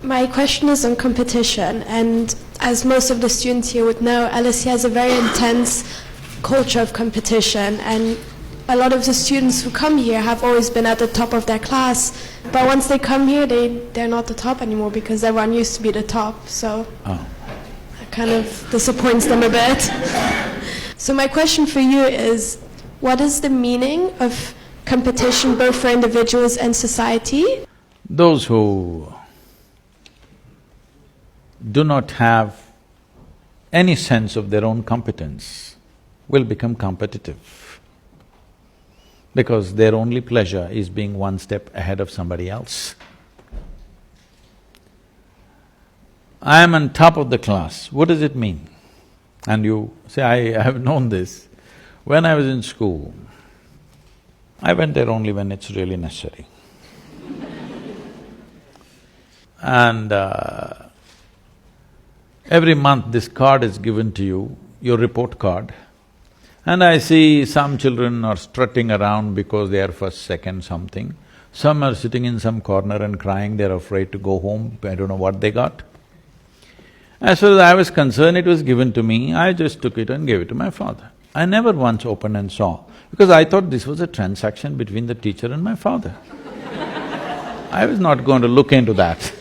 My question is on competition, and as most of the students here would know, LSE has a very intense culture of competition, and a lot of the students who come here have always been at the top of their class, but once they come here, they're not the top anymore because everyone used to be the top, so that kind of disappoints them a bit. So my question for you is, what is the meaning of competition both for individuals and society? Those who do not have any sense of their own competence will become competitive because their only pleasure is being one step ahead of somebody else. I am on top of the class, what does it mean? And you say, I have known this. When I was in school, I went there only when it's really necessary. And every month this card is given to you, your report card, and I see some children are strutting around because they are first, second, something. Some are sitting in some corner and crying, they're afraid to go home, I don't know what they got. As far as I was concerned, it was given to me, I just took it and gave it to my father. I never once opened and saw, because I thought this was a transaction between the teacher and my father. I was not going to look into that.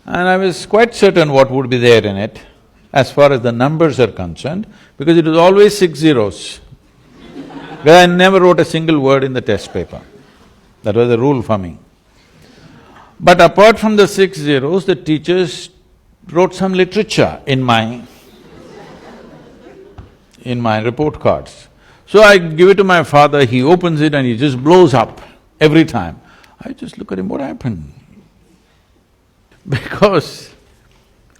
And I was quite certain what would be there in it, as far as the numbers are concerned, because it was always 6 zeros. Because I never wrote a single word in the test paper. That was the rule for me. But apart from the 6 zeros, the teachers wrote some literature in my report cards. So I give it to my father, he opens it and he just blows up every time. I just look at him, what happened? Because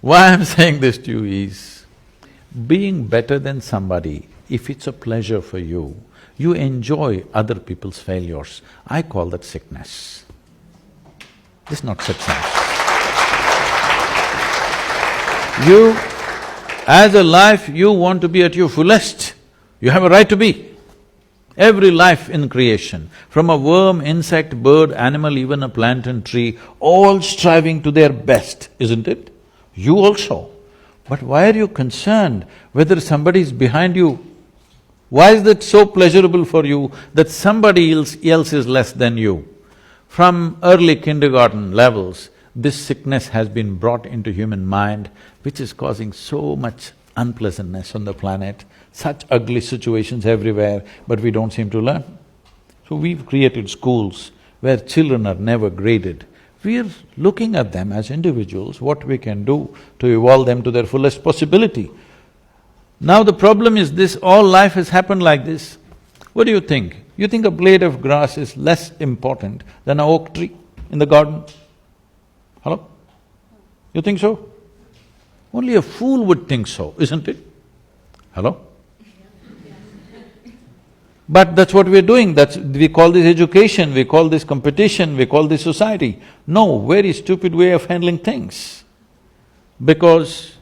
why I'm saying this to you is, being better than somebody, if it's a pleasure for you, you enjoy other people's failures. I call that sickness. This is not success. You, as a life, you want to be at your fullest. You have a right to be. Every life in creation, from a worm, insect, bird, animal, even a plant and tree, all striving to their best, isn't it? You also. But why are you concerned whether somebody is behind you? Why is that so pleasurable for you that somebody else is less than you? From early kindergarten levels, this sickness has been brought into human mind, which is causing so much unpleasantness on the planet, such ugly situations everywhere, but we don't seem to learn. So we've created schools where children are never graded. We're looking at them as individuals, what we can do to evolve them to their fullest possibility. Now the problem is this, all life has happened like this. What do you think? You think a blade of grass is less important than an oak tree in the garden? Hello? You think so? Only a fool would think so, isn't it? Hello? But that's what we're doing, we call this education, we call this competition, we call this society. No, very stupid way of handling things. Because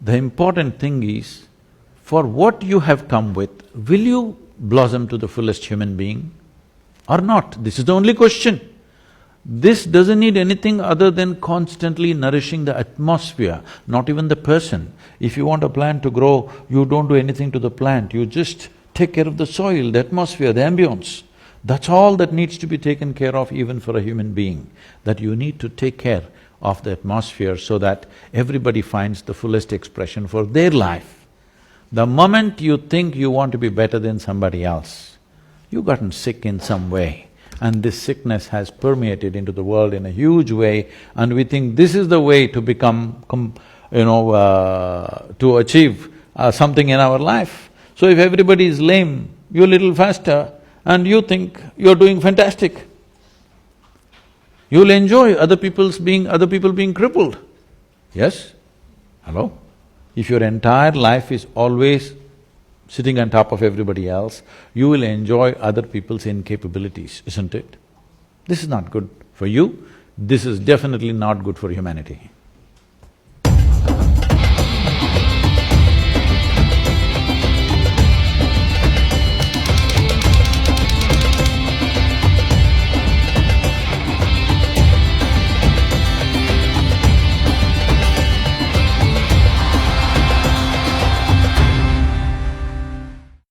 the important thing is, for what you have come with, will you blossom to the fullest human being or not? This is the only question. This doesn't need anything other than constantly nourishing the atmosphere, not even the person. If you want a plant to grow, you don't do anything to the plant, you just take care of the soil, the atmosphere, the ambience. That's all that needs to be taken care of even for a human being, that you need to take care of the atmosphere so that everybody finds the fullest expression for their life. The moment you think you want to be better than somebody else, you've gotten sick in some way, and this sickness has permeated into the world in a huge way, and we think this is the way to become, to achieve something in our life. So if everybody is lame, you're a little faster and you think you're doing fantastic. You'll enjoy other people being crippled. Yes? Hello? If your entire life is always sitting on top of everybody else, you will enjoy other people's incapabilities, isn't it? This is not good for you, this is definitely not good for humanity.